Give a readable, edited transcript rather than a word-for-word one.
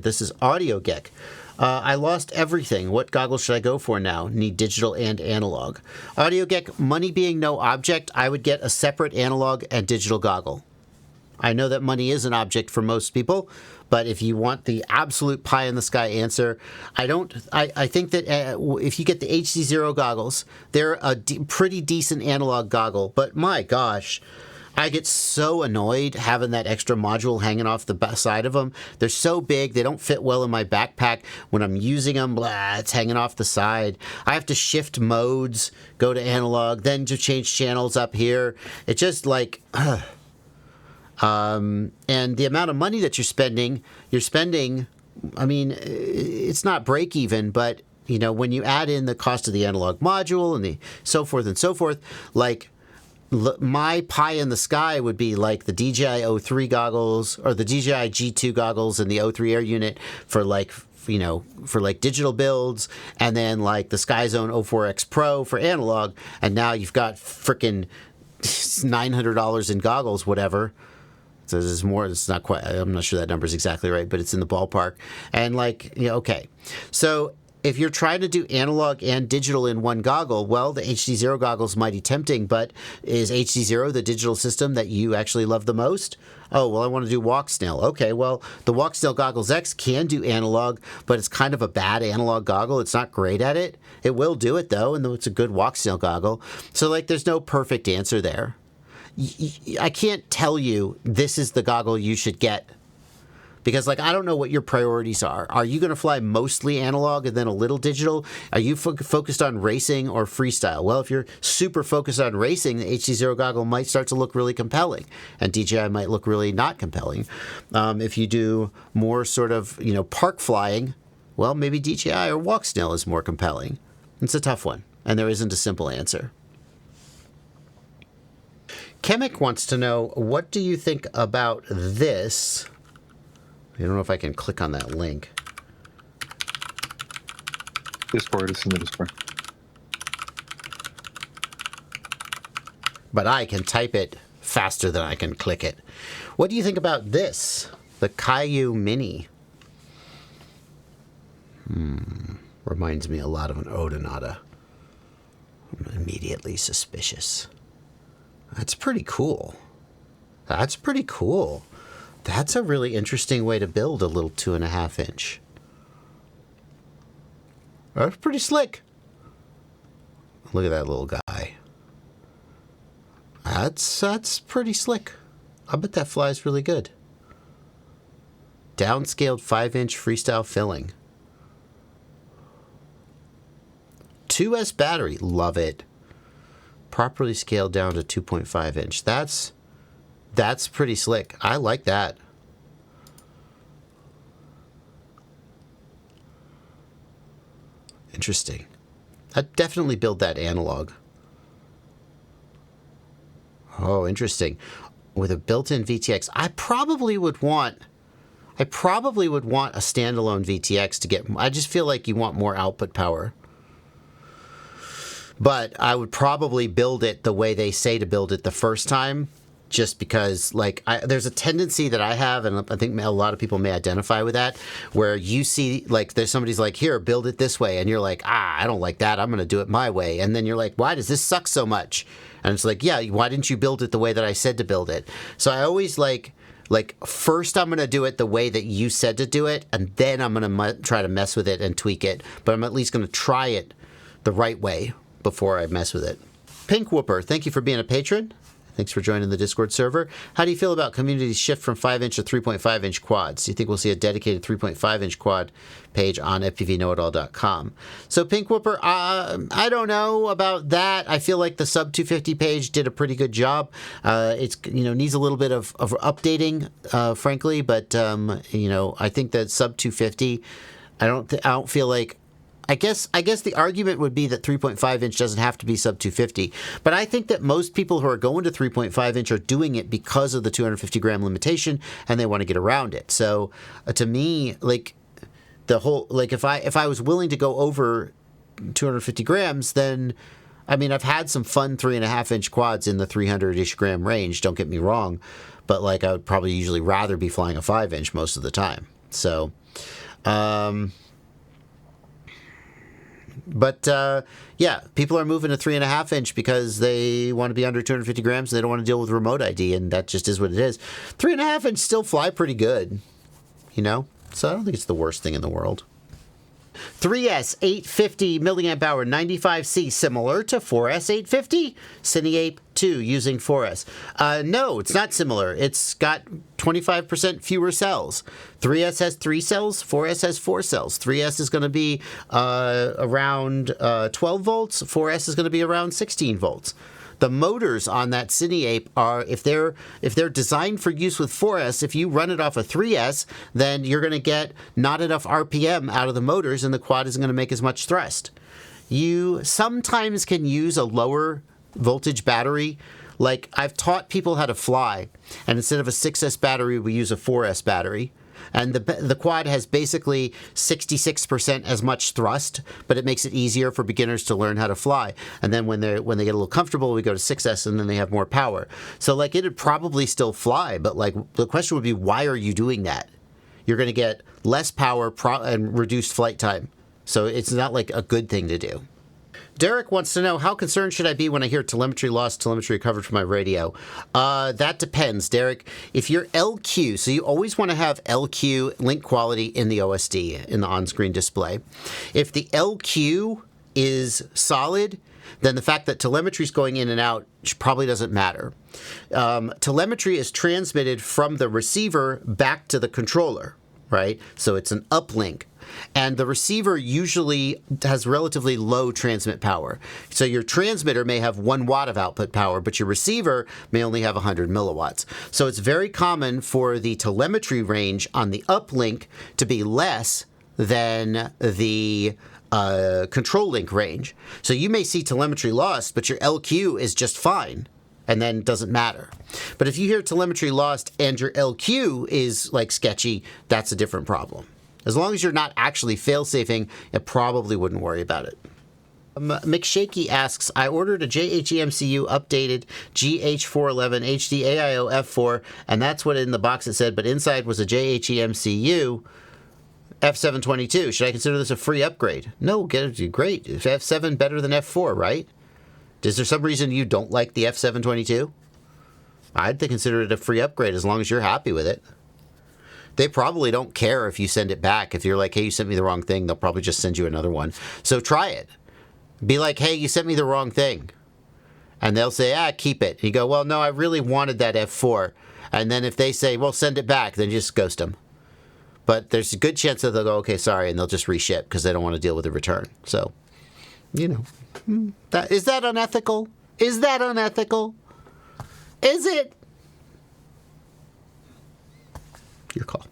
This is Audio Geek. I lost everything. What goggles should I go for now? Need digital and analog. Audio Geek, money being no object, I would get a separate analog and digital goggle. I know that money is an object for most people, but if you want the absolute pie in the sky answer, I think that if you get the HD0 goggles, they're a pretty decent analog goggle, but my gosh, I get so annoyed having that extra module hanging off the side of them. They're so big, they don't fit well in my backpack. When I'm using them, blah, it's hanging off the side. I have to shift modes, go to analog, then to change channels up here. It's just like, and the amount of money that you're spending, I mean, it's not break even, but you know, when you add in the cost of the analog module and the so forth, like, my pie in the sky would be like the DJI 03 goggles or the DJI G2 goggles and the 03 Air unit for like, you know, for like digital builds, and then like the SkyZone 04X Pro for analog, and now you've got freaking $900 in goggles, whatever. So there's more. It's not quite. I'm not sure that number is exactly right, but it's in the ballpark. And like, you know, okay, so if you're trying to do analog and digital in one goggle, well, the HD0 goggle is mighty tempting, but is HD0 the digital system that you actually love the most? Oh, well, I want to do Walksnail. Okay, well, the Walksnail Goggles X can do analog, but it's kind of a bad analog goggle. It's not great at it. It will do it, though, and it's a good Walksnail goggle. So, like, there's no perfect answer there. I can't tell you this is the goggle you should get, because, like, I don't know what your priorities are. Are you going to fly mostly analog and then a little digital? Are you focused on racing or freestyle? Well, if you're super focused on racing, the HD0 goggle might start to look really compelling, and DJI might look really not compelling. If you do more sort of, you know, park flying, well, maybe DJI or Walksnail is more compelling. It's a tough one, and there isn't a simple answer. Kemek wants to know, what do you think about this? I don't know if I can click on that link. Discord, it's in the Discord. But I can type it faster than I can click it. What do you think about this? The Kayou Mini. Reminds me a lot of an Odonata. I'm immediately suspicious. That's pretty cool. That's pretty cool. That's a really interesting way to build a little 2.5 inch. That's pretty slick. Look at that little guy. That's pretty slick. I bet that flies really good. Downscaled 5-inch freestyle filling. 2S battery, love it. Properly scaled down to 2.5 inch. That's pretty slick. I like that. Interesting. I'd definitely build that analog. Oh, interesting. With a built-in VTX, I probably would want a standalone VTX to get. I just feel like you want more output power. But I would probably build it the way they say to build it the first time, just because, like, there's a tendency that I have, and I think a lot of people may identify with that, where you see, like, there's somebody's like, here, build it this way, and you're like, I don't like that, I'm going to do it my way. And then you're like, why does this suck so much? And it's like, yeah, why didn't you build it the way that I said to build it? So I always like first I'm going to do it the way that you said to do it, and then I'm going to try to mess with it and tweak it. But I'm at least going to try it the right way before I mess with it. Pink Whooper, thank you for being a patron. Thanks for joining the Discord server. How do you feel about community's shift from 5-inch to 3.5-inch quads? Do you think we'll see a dedicated 3.5-inch quad page on fpvknowitall.com? So, Pink Whooper, I don't know about that. I feel like the sub 250 page did a pretty good job. It's, you know, needs a little bit of updating, frankly, but you know, I think that sub 250, I don't feel like. I guess the argument would be that 3.5 inch doesn't have to be sub 250, but I think that most people who are going to 3.5 inch are doing it because of the 250 gram limitation, and they want to get around it. So to me, like, the whole, like, if I was willing to go over 250 grams, then, I mean, I've had some fun 3.5 inch quads in the 300-ish gram range, don't get me wrong, but like, I would probably usually rather be flying a 5 inch most of the time. So, yeah, people are moving to 3.5 inch because they want to be under 250 grams. And they don't want to deal with remote ID, and that just is what it is. 3.5 inch still fly pretty good, you know? So I don't think it's the worst thing in the world. 3S 850 milliamp hour 95C, similar to 4S 850 Cineape 2 using 4S. No, it's not similar. It's got 25% fewer cells. 3S has 3 cells, 4S has 4 cells. 3S is going to be around 12 volts, 4S is going to be around 16 volts. The motors on that Cineape are, if they're designed for use with 4S, if you run it off a 3S, then you're going to get not enough RPM out of the motors, and the quad isn't going to make as much thrust. You sometimes can use a lower voltage battery. Like, I've taught people how to fly, and instead of a 6S battery, we use a 4S battery. And the quad has basically 66% as much thrust, but it makes it easier for beginners to learn how to fly. And then when they get a little comfortable, we go to 6S, and then they have more power. So, like, it'd probably still fly, but, like, the question would be, why are you doing that? You're going to get less power and reduced flight time. So it's not, like, a good thing to do. Derek wants to know, how concerned should I be when I hear telemetry lost, telemetry recovered from my radio? That depends, Derek. If you're LQ, so you always want to have LQ link quality in the OSD, in the on-screen display. If the LQ is solid, then the fact that telemetry is going in and out probably doesn't matter. Telemetry is transmitted from the receiver back to the controller, right? So it's an uplink. And the receiver usually has relatively low transmit power. So your transmitter may have 1 watt of output power, but your receiver may only have 100 milliwatts. So it's very common for the telemetry range on the uplink to be less than the control link range. So you may see telemetry lost, but your LQ is just fine, and then it doesn't matter. But if you hear telemetry lost and your LQ is, like, sketchy, that's a different problem. As long as you're not actually fail-safing, it probably wouldn't worry about it. McShaky asks, I ordered a JHEMCU updated GH411 HD AIO F4, and that's what in the box it said, but inside was a JHEMCU F722. Should I consider this a free upgrade? No, get it. Great. F7 better than F4, right? Is there some reason you don't like the F722? I'd consider it a free upgrade as long as you're happy with it. They probably don't care if you send it back. If you're like, hey, you sent me the wrong thing, they'll probably just send you another one. So try it. Be like, hey, you sent me the wrong thing. And they'll say, keep it. You go, well, no, I really wanted that F4. And then if they say, well, send it back, then just ghost them. But there's a good chance that they'll go, okay, sorry, and they'll just reship because they don't want to deal with the return. So, you know, is that unethical? Is that unethical? Is it? Your call.